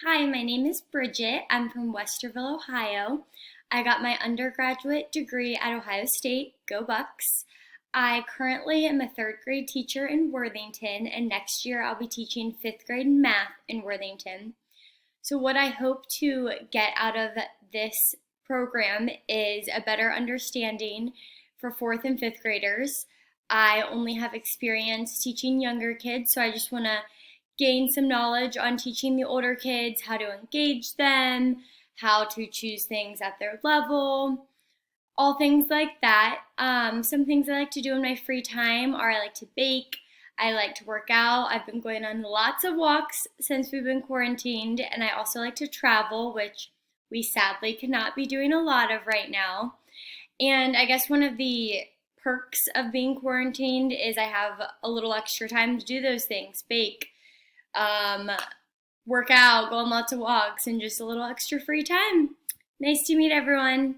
Hi, my name is Bridget. I'm from Westerville, Ohio. I got my undergraduate degree at Ohio State. Go Bucks. I currently am a third grade teacher in Worthington, and next year I'll be teaching fifth grade math in Worthington. So, what I hope to get out of this program is a better understanding for fourth and fifth graders. I only have experience teaching younger kids, so I just want to gain some knowledge on teaching the older kids how to engage them, how to choose things at their level, all things like that. Some things I like to do in my free time are I like to bake, I like to work out. I've been going on lots of walks since we've been quarantined, and I also like to travel, which we sadly cannot be doing a lot of right now. And I guess one of the perks of being quarantined is I have a little extra time to do those things, bake, um, work out, go on lots of walks, and just a little extra free time. Nice to meet everyone.